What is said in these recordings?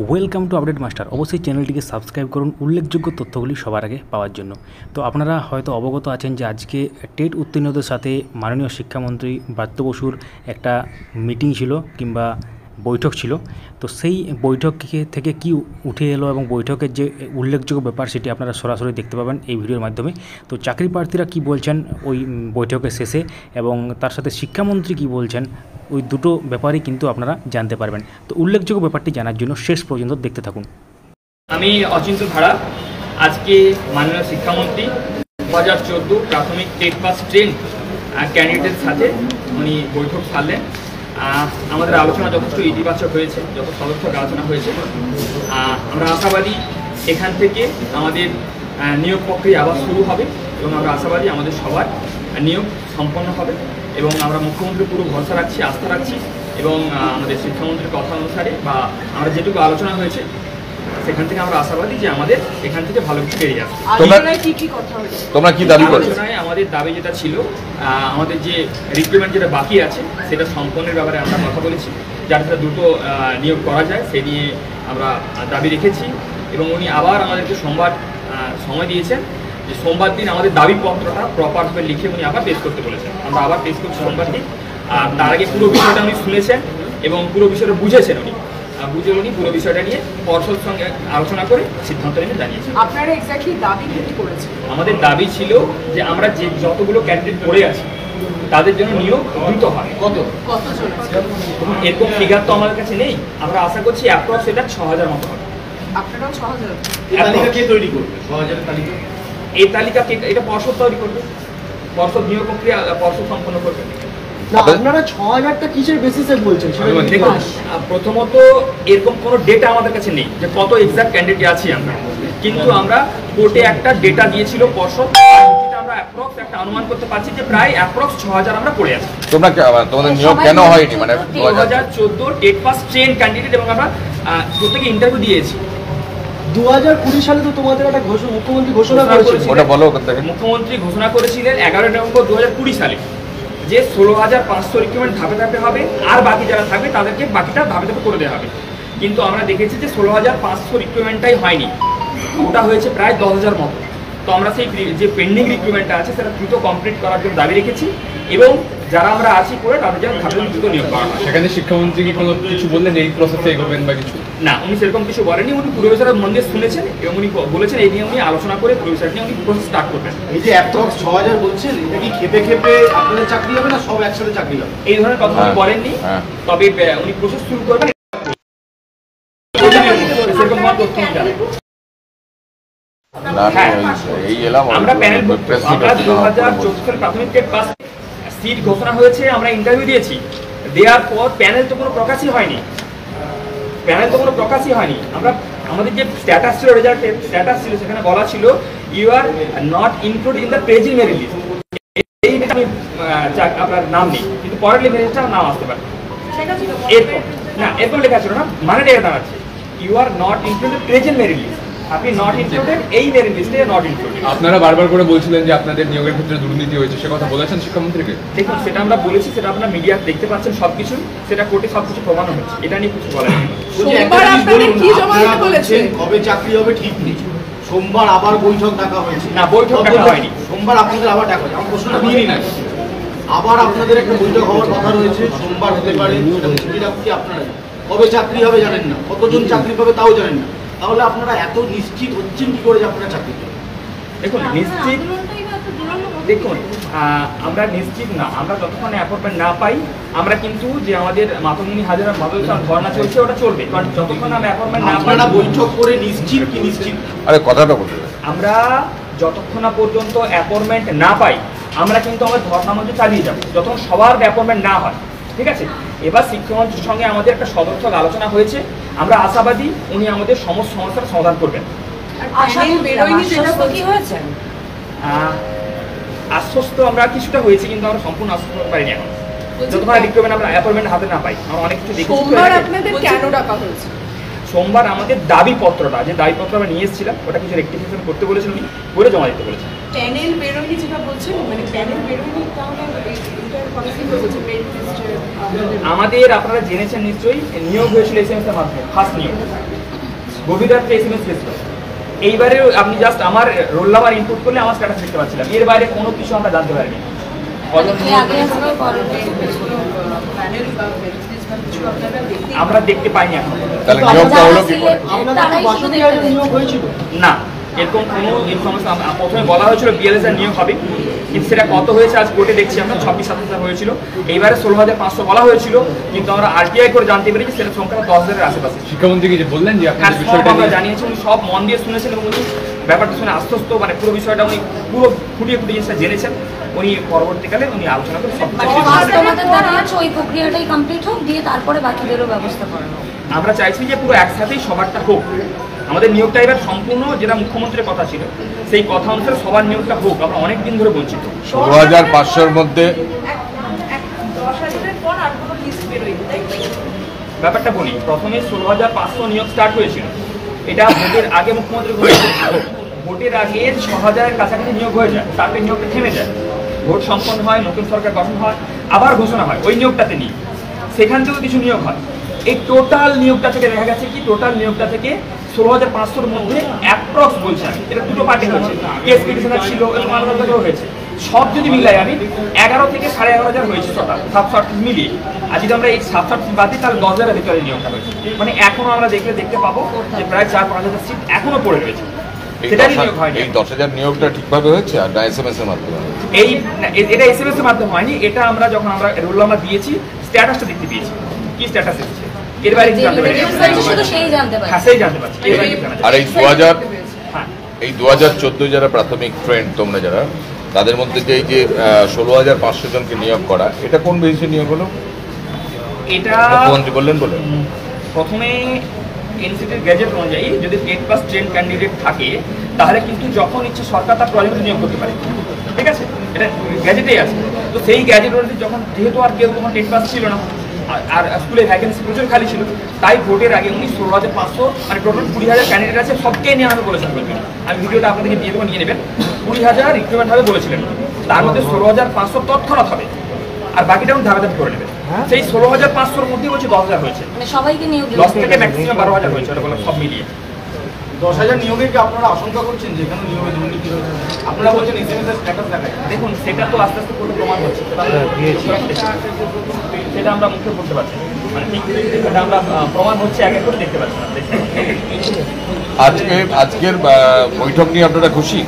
Welcome to update master. অবশ্যই চ্যানেলটিকে subscribe করুন উল্লেখযোগ্য তথ্যগুলি সবার আগে পাওয়ার জন্য। তো আপনারা হয়তো অবগত আছেন যে আজকে টেট উত্তীর্ণদের সাথে মাননীয় শিক্ষামন্ত্রী ব্রাত্য বসুর একটা মিটিং ছিল কিংবা বৈঠক ছিল। তো সেই বৈঠক থেকে কি উঠে এলো এবং বৈঠকের যে উল্লেখযোগ্য ব্যাপার সেটি আপনারা সরাসরি দেখতে পাবেন এই ভিডিওর মাধ্যমে। তো চাকরি প্রার্থীরা কী বলছেন ওই বৈঠকের শেষে এবং তার সাথে শিক্ষামন্ত্রী কী বলছেন, ওই দুটো ব্যাপারই কিন্তু আপনারা জানতে পারবেন। তো উল্লেখযোগ্য ব্যাপারটি জানার জন্য শেষ পর্যন্ত দেখতে থাকুন। আমি অচিন্ত ভাড়া। আজকে মাননীয় শিক্ষামন্ত্রী 2014 প্রাথমিক টেট পাস ট্রেন ক্যান্ডিডেটের সাথে উনি বৈঠক ছাড়লেন। আমাদের আলোচনা যথেষ্ট ইতিবাচক হয়েছে, যত সদর্থক আলোচনা হয়েছে। আমরা আশাবাদী এখান থেকে আমাদের নিয়োগ প্রক্রিয়া আবার শুরু হবে এবং আমরা আশাবাদী আমাদের সবার নিয়োগ সম্পন্ন হবে এবং আমরা মুখ্যমন্ত্রীর পুরো ভরসা রাখছি, আস্থা রাখছি এবং আমাদের শিক্ষামন্ত্রীর কথা অনুসারে বা আমরা যেটুকু আলোচনা হয়েছে সেখান থেকে আমরা আশাবাদী যে আমাদের এখান থেকে ভালো কিছু বেরিয়ে আসবে। তোমরা কি দাবি করছো? আলোচনায় আমাদের দাবি যেটা ছিল, আমাদের যে রিক্রুটমেন্ট যেটা বাকি আছে সেটা সম্পন্নের ব্যাপারে আমরা কথা বলেছি, যাতে দ্রুত নিয়োগ করা যায় সে নিয়ে আমরা দাবি রেখেছি এবং উনি আবার আমাদেরকে সোমবার সময় দিয়েছেন যে সোমবার দিন আমাদের দাবিপত্রটা প্রপারভাবে লিখে উনি আবার পেশ করতে বলেছেন। আমরা আবার পেশ করছি সোমবার দিন। তার আগে পুরো বিষয়টা উনি শুনেছেন এবং পুরো বিষয়টা বুঝেছেন। উনি পুরো বিষয়টা নিয়ে পর্ষদের সঙ্গে আলোচনা করে সিদ্ধান্ত নিয়ে জানিয়েছেন। আপনারা এক্স্যাক্টলি দাবি কি করেছেন? আমাদের দাবি ছিল যে আমরা যে যতগুলো ক্যান্ডিডেট পড়ে আছি তাদের জন্য নিয়োগ দ্রুত হয়। কতজন? এরকম ফিগার তো আমাদের কাছে নেই, আমরা আশা করছি অ্যাপ্রক্স এটা 6000 মতো হবে। আপনারাও 6000? তালিকা কে তৈরি করবে? 6000 তালিকা? এই তালিকা এটা পর্ষদ তৈরি করবে, পর্ষদ নিয়োগ প্রক্রিয়া পর্ষদ সম্পন্ন করবে। আপনারা 6000টা কিসের বেসিসে বলছেন? দেখুন, প্রথমত এরকম কোনো ডেটা আমাদের কাছে নেই যে কত এক্সাক্ট ক্যান্ডিডেট আছি আমরা, কিন্তু আমরা কোর্টে একটা ডেটা দিয়েছিল পর্ষদ, যেটা আমরা অ্যাপ্রক্স একটা অনুমান করতে পারছি যে প্রায় অ্যাপ্রক্স 6000 আমরা পড়ে আছি। তোমাদের নিয়োগ কেন হয়নি? মানে 2014 টেট পাস ট্রেন ক্যান্ডিডেট এবং আমরা প্রত্যেকে ইন্টারভিউ দিয়েছি। 2020 সালে তো তোমাদের একটা মুখ্যমন্ত্রী ঘোষণা করেছিলেন। ওটা বলো। মুখ্যমন্ত্রী ঘোষণা করেছিলেন 11 নভেম্বর 2020 সালে যে 16500 রিক্রুটমেন্ট ধাপে ধাপে হবে আর বাকি যারা থাকবে তাদেরকে বাকিটা ধাপে ধাপে করে দেওয়া হবে। কিন্তু আমরা দেখেছি যে 16500 রিক্রুটমেন্টটাই হয়নি, ওটা হয়েছে প্রায় 10000 মতো। তো আমরা সেই যে পেন্ডিং রিক্রুটমেন্টটা আছে সেটা দ্রুত কমপ্লিট করার জন্য দাবি রেখেছি এবং যারা আমরা আছি করে তাদের জন্য ধাপে দ্রুত নিয়োগ করা হয়। সেখানে শিক্ষামন্ত্রী কি কোনো কিছু বললেন এই প্রসেসে এগোবেন বা কিছু? না, উনি সেরকম কিছু বলেনি। উনি পুরো বিষয়টা মন দিয়ে শুনেছেন এবং উনি বলেছেন এই নিয়ে উনি আলোচনা করে পুরো বিষয়টা নিয়ে উনি প্রসেস স্টার্ট করবেন। এই যে অ্যাপ্রক্স 6000 বলছেন, এটা কি খেপে খেপে আপনাদের চাকরি হবে না সব একসাথে চাকরি হবে? এই ধরনের কথা উনি বলেননি, তবে উনি প্রসেস শুরু করবেন। সেরকম হওয়ার তথ্য উনি জানেন। আমরা প্যানেল 2014 সালে প্রাথমিক টেট পাস সিট ঘোষণা হয়েছে, আমরা ইন্টারভিউ দিয়েছি, দেওয়ার পর প্যানেল তো কোনো প্রকাশই হয়নি। আমরা আমাদের যে স্ট্যাটাস ছিল, রেজাল্টের স্ট্যাটাস ছিল, সেখানে বলা ছিল you are not include in the present merit list. এই আমি আপনার নাম নেই, কিন্তু পরের লিস্টে নাম আসতে পারে। এরপর লেখা ছিল না, মানে লেখা দাঁড়াচ্ছে you are not included present merit list, আপনি নট ইনক্লুডেড এই মেরিট লিস্টে নট ইনক্লুডেড। আপনারা বারবার করে বলছিলেন যে আপনাদের নিয়োগের ক্ষেত্রে দুর্নীতি হয়েছে, সে কথা বলেছেন শিক্ষামন্ত্রীকে? দেখুন, সেটা আমরা বলেছি, সেটা আপনারা মিডিয়া দেখতে পাচ্ছেন সবকিছু, সেটা কোর্টে সবকিছু প্রমাণ হয়েছে, এটা নিয়ে কিছু বলার নেই। কবে চাকরি হবে ঠিক নেই, সোমবার আবার বৈঠক ডাকা হয়েছে। না, বৈঠক ডাকা হয়নি, সোমবার আপনাদের আবার ডাকা হয়েছে। আমার প্রশ্নটা নিয়ে না, আবার আপনাদের একটা বৈঠক হওয়ার কথা রয়েছে, সোমবার হতে পারে। আপনারা কবে চাকরি হবে জানেন না, কতজন চাকরি পাবে তাও জানেন না, তাহলে আপনারা এত নিশ্চিত হচ্ছেন কি করে যে আপনারা চাকরি পাবেন? দেখুন, আমরা নিশ্চিত না। আমরা যতক্ষণ অ্যাপয়েন্টমেন্ট না পাই, আমরা কিন্তু যে আমাদের মাতঙ্গিনী হাজারা মাদ্রাসা ধর্ণা চলছে ওটা চলবে, কারণ যতক্ষণ আমরা অ্যাপয়েন্টমেন্ট না পাই। বৈঠক করে নিশ্চিত কি নিশ্চিত? কথাটা বলতে আমরা যতক্ষণ না পর্যন্ত অ্যাপয়েন্টমেন্ট না পাই, আমরা কিন্তু আমাদের ধর্ণা মঞ্চ চালিয়ে যাবো যতক্ষণ সবার অ্যাপয়েন্টমেন্ট না হয়। ঠিক আছে, এবার শিক্ষামন্ত্রীর সঙ্গে আমাদের একটা সদর্থক আলোচনা হয়েছে, আমরা আশাবাদী উনি আমাদের সমস্ত সমস্যার সমাধান করবেন। আশ্বস্ত আমরা কিছুটা হয়েছে, কিন্তু আমরা সম্পূর্ণ আশ্বস্ত করতে পারিনি এখন, যতক্ষণ রিক্রুটমেন্ট আমরা অ্যাপয়েন্টমেন্ট হাতে না পাই। আমরা অনেক কিছু দেখেছি। সোমবার আমাদের দাবিপত্রটা, যে দাবিপত্র আমরা নিয়ে এসেছিলাম, ওটা কিছু রেকটিফিকেশন করতে বলেছেন উনি, করে জমা দিতে বলেছেন। প্যানেল বেরোয়নি যেটা বলছেন, মানে প্যানেল বেরোয়নি, তাহলে আমাদের আপনারা জেনেছেন নিশ্চয়ই নিয়োগ হয়েছিল SMS এর মাধ্যমে, ফার্স্ট নিয়োগ। গভীর রাত্রে SMS গেছিল। এইবারে আপনি জাস্ট আমার রোল নাম্বার ইনপুট করলে আমার স্ট্যাটাস দেখতে পাচ্ছিলাম, এর বাইরে কোনো কিছু আমরা জানতে পারিনি। আমরা দেখতে পাইনি এখন। তাহলে নিয়োগটা হলো কি করে? আপনাদের কি 62,000 নিয়োগ হয়েছিল? না, এরকম কোনো ইনফরমেশন প্রথমে বলা হয়েছিল 42,000 নিয়োগ হবে, কিন্তু সেটা কত হয়েছে আজ কোর্টে দেখছি আমরা 26-27,000 হয়েছিল। এইবারে 16,500 বলা হয়েছিল, কিন্তু আমরা RTI করে জানতে পেরেছি সেটা সংখ্যা 10,000-এর আশেপাশে। শিক্ষামন্ত্রীকে যে বললেন যে হ্যাঁ, আপনাদের সব বিষয়টা আমরা নিয়ে- জানিয়েছি, উনি সব মন দিয়ে শুনেছেন এবং উনি ব্যাপারটা শুনে আশ্বস্ত, মানে পুরো বিষয়টা উনি পুরো খুঁটিয়ে জিনিসটা জেনেছেন। উনি পরবর্তীকালে উনি আলোচনা করে সব তোমাদের দ্বারা আছে ওই প্রক্রিয়াটাই কমপ্লিট হোক, দিয়ে তারপরে বাকিদেরও ব্যবস্থা করা হোক। আমরা চাইছি যে পুরো একসাথেই সবারটা হোক। আমাদের নিয়োগটা এবার সম্পূর্ণ যেটা মুখ্যমন্ত্রীর কথা ছিল সেই কথা অনুসারে সবার নিয়োগটা হোক। আমরা অনেক দিন ধরে বঞ্চিত। 16,500-র মধ্যে 10,000-এর পর আর কোনো লিস্ট বেরোয়নি, তাই তো? ব্যাপারটা বলি, প্রথমে 16,500 নিয়োগ স্টার্ট হয়েছিল, এটা ভোটের আগে মুখ্যমন্ত্রী ঘোষণা করেছিল। ভোটের আগে 6,000-এর কাছাকাছি নিয়োগ হয়ে যায়, তারপরে নিয়োগটা থেমে যায়। ভোট সম্পন্ন হয়, নতুন সরকার গঠন হয়, আবার ঘোষণা হয় ওই নিয়োগটাতে নিয়ে, সেখান থেকেও কিছু নিয়োগ হয়। এই টোটাল নিয়োগটা থেকে দেখা গেছে কি, টোটাল নিয়োগটা থেকে 16,500-র মধ্যে অ্যাপ্রক্স বলছি আমি, এটা দুটো পার্টি হয়েছে, কেস পিটিশনার ছিল এবং আলাদাও হয়েছে, সব যদি মিলাই আমি 11 থেকে 11,500 হয়েছে টোটাল 700 মিলিয়ে। আর যদি আমরা এই 700 বাদ দিই তাহলে 10,000-এর ভিতরে নিয়োগটা হয়েছে। মানে এখনো আমরা দেখতে পাবো যে প্রায় 4-5,000 সিট এখনো পড়ে রয়েছে, সেটারই নিয়োগ হয়নি। এই 10,000 নিয়োগটা ঠিকভাবে হয়েছে আর না SMS এর মাধ্যমে? এটা SMS এর মাধ্যমে হয়নি, এটা আমরা যখন আমরা রোল নাম্বার দিয়েছি স্ট্যাটাসটা দেখতে পেয়েছি, কি স্ট্যাটাস এসেছে, এর বাইরে জানতে পারি শুধু সেই জানতে পারি। হ্যাঁ, সেই জানতে পারছি, এর বাইরে জানা যায়। আর এই 2014 যারা প্রাথমিক ট্রেন্ড তোমরা যারা, তাদের মধ্যে যে এই যে 16,500 জনকে নিয়োগ করা, এটা কোন বেসিসে নিয়োগ হলো? এটা মুখ্যমন্ত্রী বললেন বলে প্রথমে এনসিটির গ্যাজেট অনুযায়ী যদি টেট পাস ট্রেন ক্যান্ডিডেট থাকে তাহলে কিন্তু যখন ইচ্ছে সরকার তার প্রয়োজন নিয়োগ করতে পারে, ঠিক আছে, এটা গ্যাজেটেই আছে। তো সেই গ্যাজেট অনুযায়ী যখন যেহেতু আর কেউ তখন টেট পাস ছিল না আর স্কুলে ভ্যাকেন্সি প্রচুর খালি ছিল, তাই ভোটের আগে উনি 16,500 মানে টোটাল 20,000 ক্যান্ডিডেট আছে, সবকে নিয়ে আমি বলেছেন বলবেন, আমি ভিডিওটা আপনাদেরকে দিয়ে দেবো, নিয়ে নেবেন। 20,000 রিক্রুটমেন্ট হবে বলেছিলেন, তার মধ্যে 16,500 তৎক্ষণাৎ হবে আর বাকিটা উনি ধাপে ধাপে করে নেবেন। সেই 16,500-র মধ্যে বলছে 10,000 হয়েছে, মানে সবাইকে নিয়োগ 10 থেকে ম্যাক্সিমাম 12,000 হয়েছে, ওটা বললাম সব মিলিয়ে। 10,000 নিয়োগের কি আপনারা আশঙ্কা করছেন যে এখানে নিয়োগে দুর্নীতি হয়েছে? আপনারা বলছেন SMS এর স্ট্যাটাস দেখায়। দেখুন, সেটা তো আস্তে আস্তে করে প্রমাণ হচ্ছে, সেটা আমরা মুখে বলতে পারছি না। মানে ঠিক সেটা আমরা প্রমাণ হচ্ছে এক এক করে দেখতে পাচ্ছি না। আজকের বৈঠক নিয়ে আপনারা খুশি?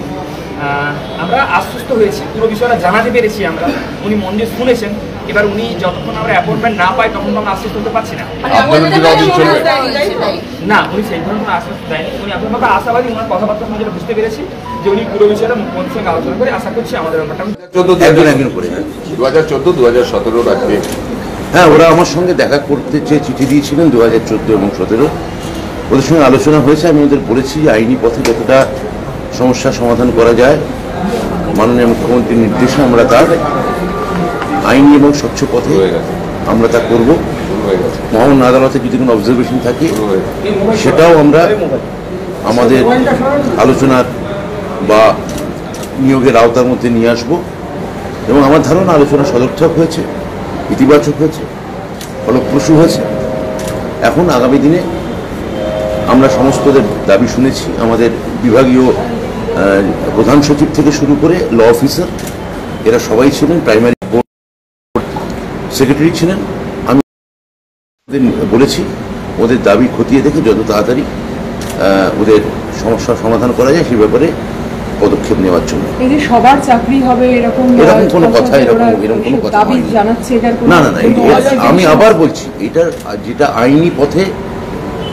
আমরা আশ্বস্ত হয়েছি, পুরো বিষয়টা জানাতে পেরেছি আমরা, উনি মন দিয়ে শুনেছেন। এবার উনি যতক্ষণ আমরা অ্যাপয়েন্টমেন্ট না পাই তখন আমরা আশ্বস্ত হতে পারছি না। আন্দোলন কি কতদিন চলবে? না, উনি সেই ধরনের কোনো আশ্বাস দেয়নি। উনি আপনার ব্যাপারে আশাবাদী, ওনার কথাবার্তা শুনে যেটা বুঝতে পেরেছি যে উনি পুরো বিষয়টা মুখ্যমন্ত্রীর সঙ্গে আলোচনা করে আশা করছি আমাদের ব্যাপারটা 2014-2017 আজকে হ্যাঁ, ওরা আমার সঙ্গে দেখা করতে চেয়ে চিঠি দিয়েছিলেন 2014 এবং 2017। ওদের সঙ্গে আলোচনা হয়েছে, আমি ওদের বলেছি যে আইনি পথে যতটা সমস্যার সমাধান করা যায় মাননীয় মুখ্যমন্ত্রীর নির্দেশে আমরা তার আইনি এবং স্বচ্ছ পথে আমরা তা করব। মহামান্য আদালতে যদি কোনো অবজারভেশন থাকে সেটাও আমরা আমাদের আলোচনার বা নিয়োগের আওতার মধ্যে নিয়ে আসব। এবং আমার ধারণা আলোচনা সদর্থক হয়েছে, ইতিবাচক হয়েছে, ফলপ্রসূ হয়েছে। এখন আগামী দিনে আমরা সমস্তদের দাবি শুনেছি, আমাদের বিভাগীয় প্রধান সচিব থেকে শুরু করে ল অফিসার এরা সবাই ছিলেন, প্রাইমারি বোর্ড সেক্রেটারি ছিলেন। আমি বলেছি ওদের দাবি খতিয়ে দেখে যত তাড়াতাড়ি ওদের সমস্যার সমাধান করা যায় সেই ব্যাপারে পদক্ষেপ নেওয়ার জন্য। এই যে সবার চাকরি হবে এরকম কোনো কথা এরকম কোনো কথা দাবি জানাচ্ছে, এটার না না না, আমি আবার বলছি এটার যেটা আইনি পথে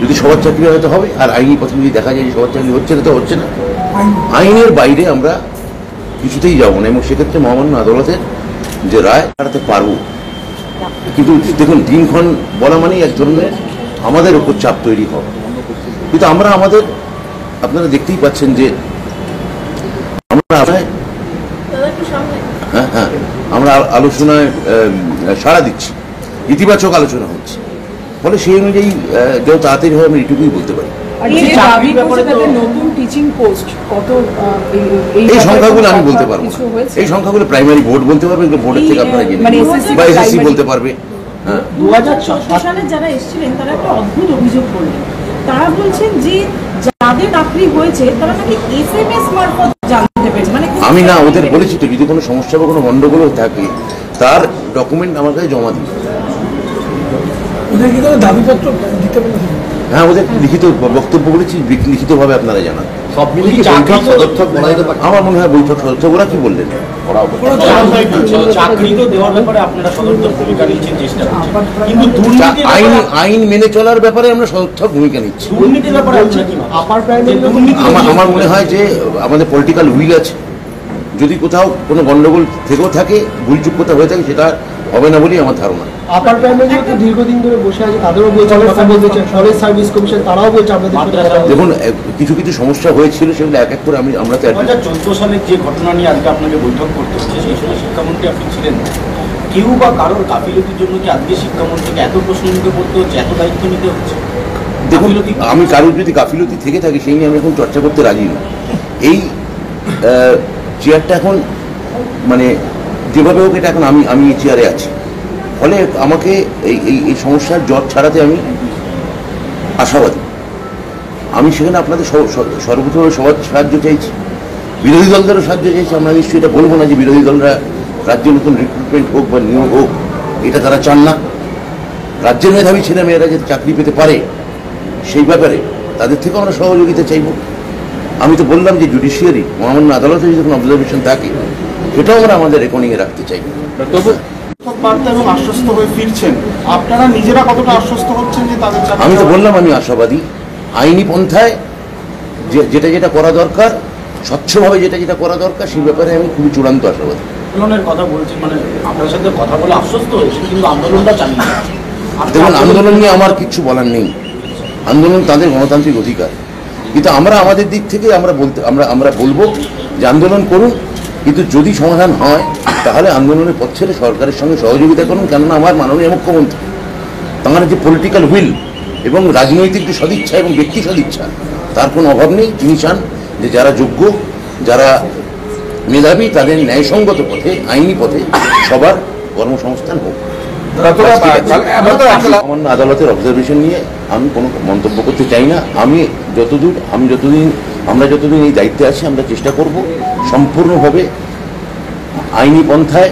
যদি সবার চাকরি হয়তো হবে, আর আইনি পথে যদি দেখা যায় যে সবার চাকরি হচ্ছে না তো হচ্ছে না, আইনের বাইরে আমরা কিছুতেই যাব না। এবং সেক্ষেত্রে মহামান্য আদালতের যে রায় দাঁড়াতে পারবো। কিন্তু দেখুন, দিনক্ষণ বলা মানেই এক ধরনের আমাদের ওপর চাপ তৈরি হবে। কিন্তু আমরা আপনারা দেখতেই পাচ্ছেন যে আমরা আলোচনায় সাড়া দিচ্ছি, ইতিবাচক আলোচনা হচ্ছে, ফলে সেই অনুযায়ী যত তাড়াতাড়ি হয় আমি এটুকুই বলতে পারি। এই সংখ্যাগুলো আমি বলতে পারবো না, এই সংখ্যাগুলো প্রাইমারি বোর্ড বলতে পারবে, বোর্ডের থেকে আপনারা জেনে বা এসএসসি বলতে পারবে। 2014 সালে যারা এসেছিলেন তারা একটা অদ্ভুত অভিযোগ করলেন তারা বলছেন যে যাদের চাকরি হয়েছে তারা নাকি SMS মারফত জানতে পেরেছে, মানে আমি না ওদের বলেছি তো, যদি কোনো সমস্যা বা কোনো গন্ডগোল থাকে তার ডকুমেন্ট আমার কাছে জমা দিই। দাবিপত্র দিতে পেরেছে? হ্যাঁ, ওদের লিখিত বক্তব্য বলেছি, লিখিতভাবে আপনারা জানান। সব মিলিয়ে চাকরি সদর্থক বলা যেতে পারে? আমার মনে হয় বৈঠক সদস্য ওরা কি বললেন, চাকরি তো দেওয়ার ব্যাপারে আপনারা সদর্থক ভূমিকা নিচ্ছেন, চেষ্টা করছেন, কিন্তু দুর্নীতির আইন মেনে চলার ব্যাপারে আমরা সদর্থক ভূমিকা নিচ্ছি। দুর্নীতির ব্যাপারে আছে কি আপার প্রাইমারি? আমার মনে হয় যে আমাদের পলিটিক্যাল উইল আছে, যদি কোথাও কোনো গন্ডগোল থেকেও থাকে, ভুলচুক্যতা হয়ে থাকে, সেটা হবে না বলেই আমার ধারণা। আপার প্রাইমারি তো দীর্ঘদিন ধরে বসে আছে, তাদেরও বলছে কথা বলতে, ফরেস্ট সার্ভিস কমিশন তারাও বলছে আপনাদের। দেখুন, কিছু কিছু সমস্যা হয়েছিল, সেগুলো এক এক করে আমরা তো 2014 সালের যে ঘটনা নিয়ে আজকে আপনাকে বৈঠক করতে হচ্ছে, সেই সময় শিক্ষামন্ত্রী আপনি ছিলেন, কেউ বা কারোর গাফিলতির জন্য কি আজকে শিক্ষামন্ত্রীকে এত প্রশ্ন নিতে পড়তে হচ্ছে, এত দায়িত্ব নিতে হচ্ছে? দেখুন, আমি কারোর যদি গাফিলতি থেকে থাকে সেই নিয়ে আমি এখন চর্চা করতে রাজি নই। এই চেয়ারটা এখন মানে যেভাবে হোক, এটা এখন আমি এই চেয়ারে আছি, ফলে আমাকে এই সমস্যার জট ছাড়াতে আমি আশাবাদী। আমি সেখানে আপনাদের সর্বপ্রথম সবার সাহায্য চাইছি, বিরোধী দলদেরও সাহায্য চাইছি। আমরা নিশ্চয়ই এটা বলবো না যে বিরোধী দলরা রাজ্যে নতুন রিক্রুটমেন্ট হোক বা নিয়োগ হোক, এটা তারা চান না। রাজ্যের মেধাবী ছেলেমেয়েরা যাতে চাকরি পেতে পারে, সেই ব্যাপারে তাদের থেকেও আমরা সহযোগিতা চাইব। আমি তো বললাম যে জুডিশিয়ারি, মহামান্য আদালতে যদি কোনো অবজারভেশন থাকে, সেটাও আমরা আমাদের রেকর্ডিংয়ে রাখতে চাই। তবে বার্তা এবং আশ্বস্ত হয়ে ফিরছেন, আপনারা নিজেরা কতটা আশ্বস্ত হচ্ছেন যে তাদের? আমি তো বললাম আমি আশাবাদী। আইনি পন্থায় যেটা যেটা করা দরকার, স্বচ্ছভাবে যেটা করা দরকার, সেই ব্যাপারে আমি খুবই চূড়ান্ত আশাবাদী। আন্দোলনের কথা বলছি, মানে আপনার সাথে কথা বলে আশ্বস্ত হয়েছে, কিন্তু আন্দোলনটা চান না। দেখুন, আন্দোলন নিয়ে আমার কিচ্ছু বলার নেই, আন্দোলন তাদের গণতান্ত্রিক অধিকার, কিন্তু আমরা আমাদের দিক থেকে আমরা বলবো যে আন্দোলন করুন, কিন্তু যদি সমাধান হয় তাহলে আন্দোলনের পথ ছেড়ে সরকারের সঙ্গে সহযোগিতা করুন। কেননা আমার মাননীয় মুখ্যমন্ত্রী, তাঁর যে পলিটিক্যাল হুইল এবং রাজনৈতিক যে সদিচ্ছা এবং ব্যক্তি সদিচ্ছা, তার কোনো অভাব নেই। তিনি চান যে যারা যোগ্য, যারা মেধাবী, তাদের ন্যায়সঙ্গত পথে, আইনি পথে সবার কর্মসংস্থান হোক। সামান্য আদালতের অবজারভেশন নিয়ে আমি কোনো মন্তব্য করতে চাই না। আমরা যতদিন এই দায়িত্বে আছি, আমরা চেষ্টা করব সম্পূর্ণভাবে আইনি পন্থায়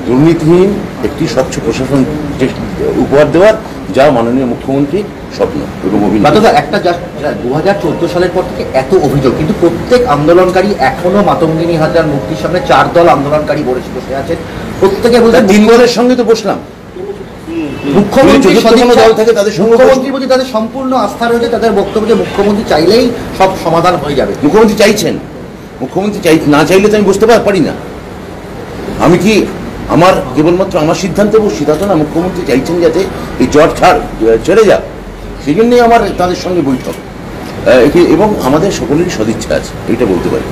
দুর্নীতিহীন একটি স্বচ্ছ প্রশাসন উপহার দেওয়ার, যা মাননীয় মুখ্যমন্ত্রীর স্বপ্ন এবং অভিনয়। একটা 2014 সালের পর থেকে এত অভিযোগ, কিন্তু প্রত্যেক আন্দোলনকারী এখনো মাতঙ্গিনী হাজরার মূর্তির সামনে 4 দল আন্দোলনকারী বসে আছেন, প্রত্যেকে বলছেন 3 দলের সঙ্গে তো বসলাম। মুখ্যমন্ত্রী দল থাকে তাদের সঙ্গে, মুখ্যমন্ত্রীর প্রতি তাদের সম্পূর্ণ আস্থা রয়েছে, তাদের বক্তব্য যে মুখ্যমন্ত্রী চাইলেই সব সমাধান হয়ে যাবে। মুখ্যমন্ত্রী চাইছেন, মুখ্যমন্ত্রী না চাইলে তো আমি বুঝতে পারি না। আমি কি আমার কেবলমাত্র আমার সিদ্ধান্তে বসছি তা তো না, মুখ্যমন্ত্রী চাইছেন যাতে এই জট ছেড়ে যাক, সেই জন্যই আমার তাদের সঙ্গে বৈঠক, এবং আমাদের সকলেরই সদিচ্ছা আছে, এটা বলতে পারি।